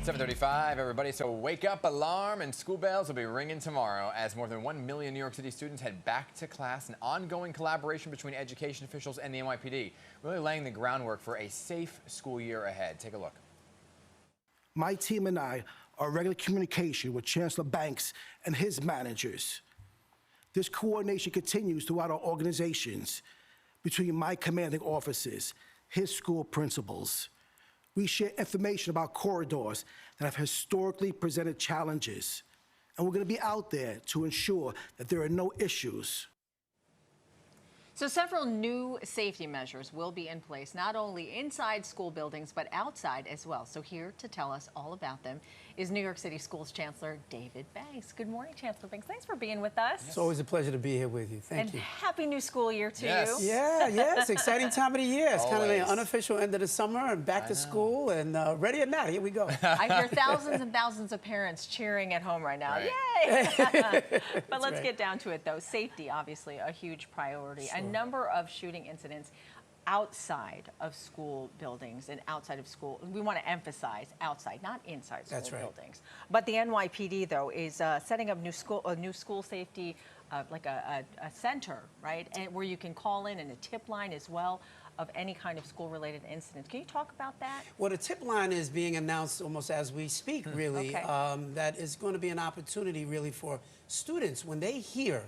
7:35, everybody. So wake up, alarm, and school bells will be ringing tomorrow as more than 1 million New York City students head back to class. An ongoing collaboration between education officials and the NYPD, really laying the groundwork for a safe school year ahead. Take a look. My team and I are in regular communication with Chancellor Banks and his managers. This coordination continues throughout our organizations between my commanding officers, his school principals. We share information about corridors that have historically presented challenges, and we're going to be out there to ensure that there are no issues. So several new safety measures will be in place, not only inside school buildings, but outside as well. So here to tell us all about them is New York City Schools Chancellor David Banks. Good morning, Chancellor Banks. Thanks for being with us. It's always a pleasure to be here with you. Thank you. And happy new school year to Yes. you. Yeah, it's exciting time of the year. It's kind of the Always. unofficial end of the summer and back to school and ready or not, here we go. I hear thousands and thousands of parents cheering at home right now. Right. Yay! But let's right. get down to it, though. Safety, obviously, a huge priority. Sure. A number of shooting incidents outside of school buildings and outside of school. We want to emphasize outside, not inside school That's right. buildings. But the NYPD, though, is setting up a new school safety, like a center, right? And where you can call in and a tip line as well of any kind of school-related incidents. Can you talk about that? Well, the tip line is being announced almost as we speak, really. Okay. That is going to be an opportunity, really, for students when they hear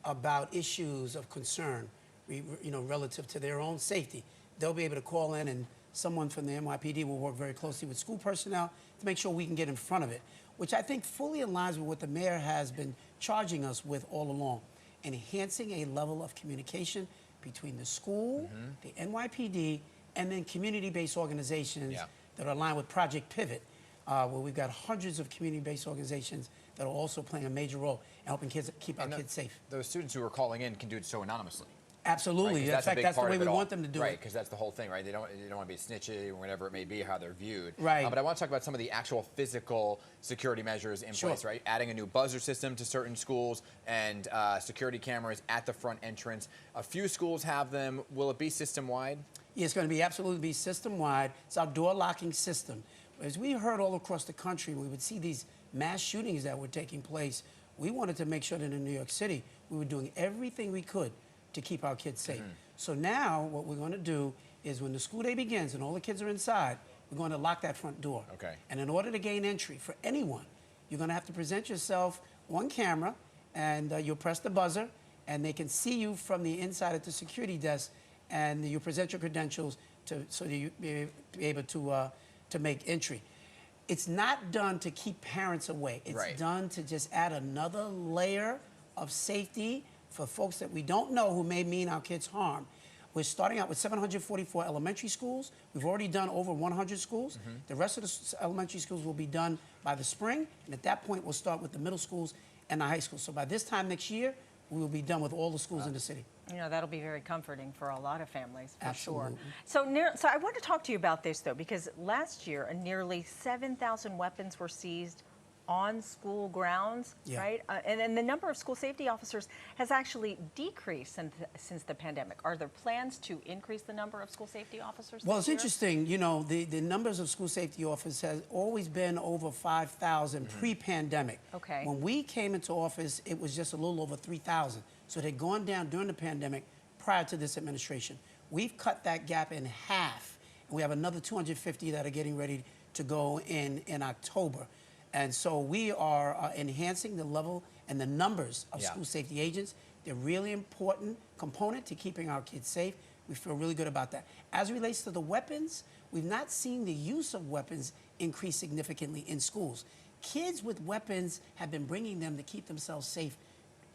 about issues of concern, relative to their own safety. They'll be able to call in, and someone from the NYPD will work very closely with school personnel to make sure we can get in front of it, which I think fully aligns with what the mayor has been charging us with all along, enhancing a level of communication between the school, the NYPD, and then community-based organizations that are aligned with Project Pivot, where we've got hundreds of community-based organizations that are also playing a major role in helping kids keep our kids safe. Those students who are calling in can do it so anonymously. Absolutely. Right, In fact, that's the way we want them to do it. Right, because that's the whole thing, right? They don't want to be snitchy or whatever it may be, how they're viewed. Right. But I want to talk about some of the actual physical security measures in place, right? Adding a new buzzer system to certain schools and security cameras at the front entrance. A few schools have them. Will it be system-wide? Yeah, it's going to be absolutely system-wide. It's our door locking system. As we heard all across the country, we would see these mass shootings that were taking place. We wanted to make sure that in New York City, we were doing everything we could to keep our kids safe. So now what we're going to do is when the school day begins and all the kids are inside, we're going to lock that front door. Okay. And in order to gain entry for anyone, you're going to have to present yourself on camera, and you'll press the buzzer, and they can see you from the inside at the security desk, and you present your credentials so that you be able to make entry. It's not done to keep parents away. It's done to just add another layer of safety for folks that we don't know who may mean our kids harm. We're starting out with 744 elementary schools. We've already done over 100 schools. The rest of the elementary schools will be done by the spring, and at that point, we'll start with the middle schools and the high schools. So by this time next year, we will be done with all the schools in the city. You know, that'll be very comforting for a lot of families, for Absolutely. sure. So I want to talk to you about this, though, because last year, nearly 7,000 weapons were seized on school grounds, right? And the number of school safety officers has actually decreased since the pandemic. Are there plans to increase the number of school safety officers? Well, it's interesting, the numbers of school safety officers has always been over 5,000 pre-pandemic. Okay. When we came into office, it was just a little over 3,000. So it had gone down during the pandemic prior to this administration. We've cut that gap in half, and we have another 250 that are getting ready to go in October. And so we are enhancing the level and the numbers of school safety agents. They're a really important component to keeping our kids safe. We feel really good about that. As it relates to the weapons, we've not seen the use of weapons increase significantly in schools. Kids with weapons have been bringing them to keep themselves safe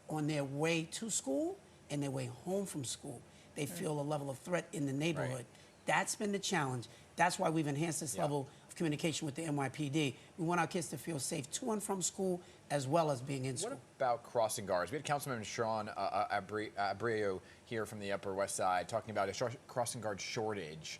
on their way to school and their way home from school. They feel a level of threat in the neighborhood. Right. That's been the challenge. That's why we've enhanced this level of communication with the NYPD. We want our kids to feel safe to and from school as well as being in school. What about crossing guards? We had Councilman Sean Abreu here from the Upper West Side talking about a crossing guard shortage.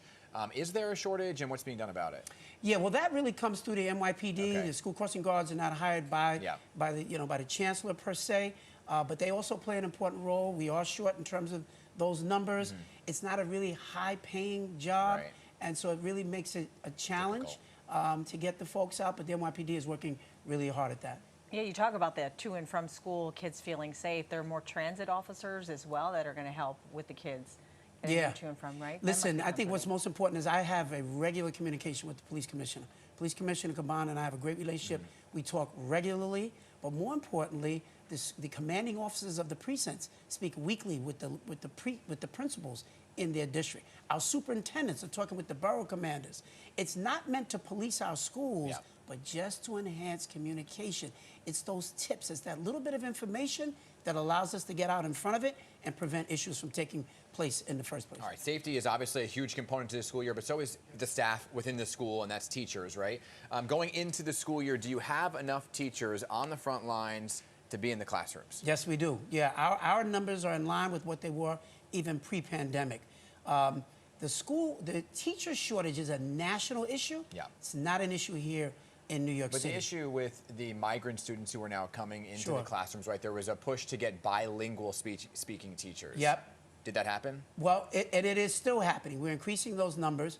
Is there a shortage, and what's being done about it? Yeah, well, that really comes through the NYPD. Okay. The school crossing guards are not hired by the chancellor per se, but they also play an important role. We are short in terms of those numbers. It's not a really high-paying job, and so it really makes it a challenge. to get the folks out, but the NYPD is working really hard at that. Yeah, you talk about that to and from school, kids feeling safe. There are more transit officers as well that are going to help with the kids getting to and from, right? Listen, I think what's most important is I have a regular communication with the police commissioner. Police Commissioner Caban and I have a great relationship. We talk regularly, but more importantly, the commanding officers of the precincts speak weekly with the principals in their district. Our superintendents are talking with the borough commanders. It's not meant to police our schools, but just to enhance communication. It's those tips. It's that little bit of information that allows us to get out in front of it and prevent issues from taking place in the first place. All right, safety is obviously a huge component to the school year, but so is the staff within the school, and that's teachers, right? Going into the school year, do you have enough teachers on the front lines to be in the classrooms? Yes, we do. Yeah, our numbers are in line with what they were even pre-pandemic. The teacher shortage is a national issue. Yeah. It's not an issue here in New York City. But the issue with the migrant students who are now coming into the classrooms, right, there was a push to get bilingual speaking teachers. Yep. Did that happen? Well, it is still happening. We're increasing those numbers.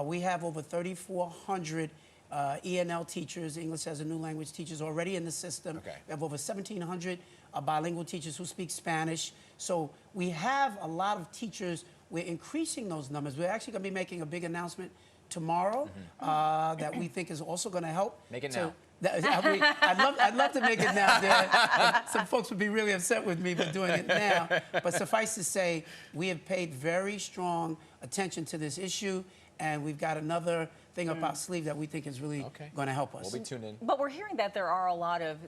We have over 3,400 ENL teachers, English as a new language teachers, already in the system. Okay. We have over 1,700 bilingual teachers who speak Spanish. So we have a lot of teachers. We're increasing those numbers. We're actually going to be making a big announcement tomorrow that we think is also going to help. Make it now. I'd love to make it now, Dan. Some folks would be really upset with me for doing it now. But suffice to say, we have paid very strong attention to this issue, and we've got another thing up our sleeve that we think is really going to help us. We'll be tuned in. But we're hearing that there are a lot of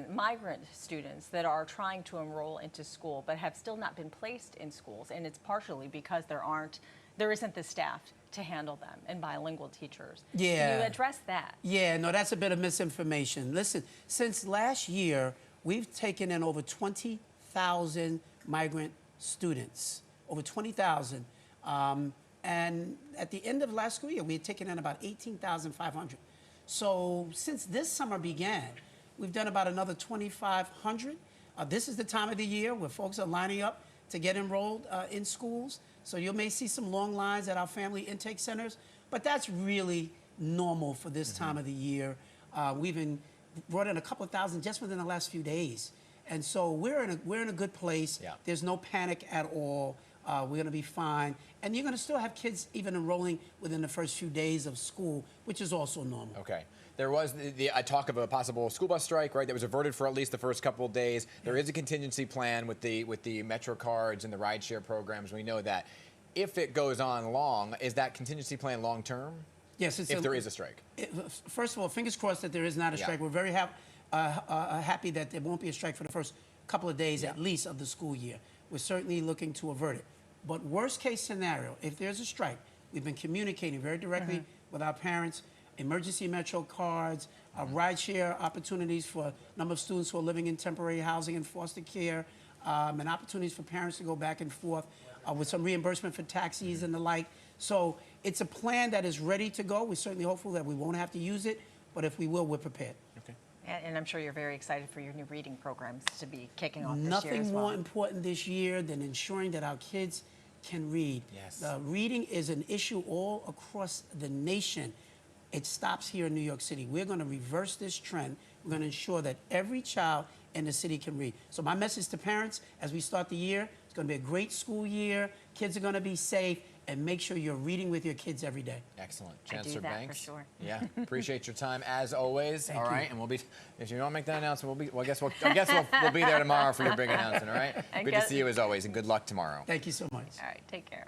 migrant students that are trying to enroll into school, but have still not been placed in schools, and it's partially because there isn't the staff to handle them and bilingual teachers. Yeah. Can you address that? Yeah, no, that's a bit of misinformation. Listen, since last year, we've taken in over 20,000 migrant students, over 20,000. And at the end of last school year, we had taken in about 18,500. So since this summer began, we've done about another 2,500. This is the time of the year where folks are lining up to get enrolled in schools. So you may see some long lines at our family intake centers, but that's really normal for this time of the year. We've brought in a couple of thousand just within the last few days. And so we're in a good place. Yeah. There's no panic at all. We're going to be fine. And you're going to still have kids even enrolling within the first few days of school, which is also normal. Okay. There was a talk of a possible school bus strike, right? That was averted for at least the first couple of days. There is a contingency plan with the Metro cards and the rideshare programs. We know that. If it goes on long, is that contingency plan long term? Yes. If there is a strike. First of all, fingers crossed that there is not a strike. We're very happy that there won't be a strike for the first couple of days at least of the school year. We're certainly looking to avert it. But worst case scenario, if there's a strike, we've been communicating very directly with our parents, emergency Metro cards, rideshare opportunities for a number of students who are living in temporary housing and foster care, and opportunities for parents to go back and forth with some reimbursement for taxis and the like. So it's a plan that is ready to go. We're certainly hopeful that we won't have to use it, but if we will, we're prepared. Okay. And I'm sure you're very excited for your new reading programs to be kicking off this year Nothing as well. more important this year than ensuring that our kids can read. Yes. Reading is an issue all across the nation. It stops here in New York City. We're going to reverse this trend. We're going to ensure that every child in the city can read. So my message to parents as we start the year, it's going to be a great school year. Kids are going to be safe, and make sure you're reading with your kids every day. Excellent. I do Chancellor that Banks. for sure. Yeah, appreciate your time as always. Thank all right, you. And we'll be, if you don't make that announcement, I guess we'll be there tomorrow for your big announcement. All right. Good to see you as always, and good luck tomorrow. Thank you so much. All right, take care.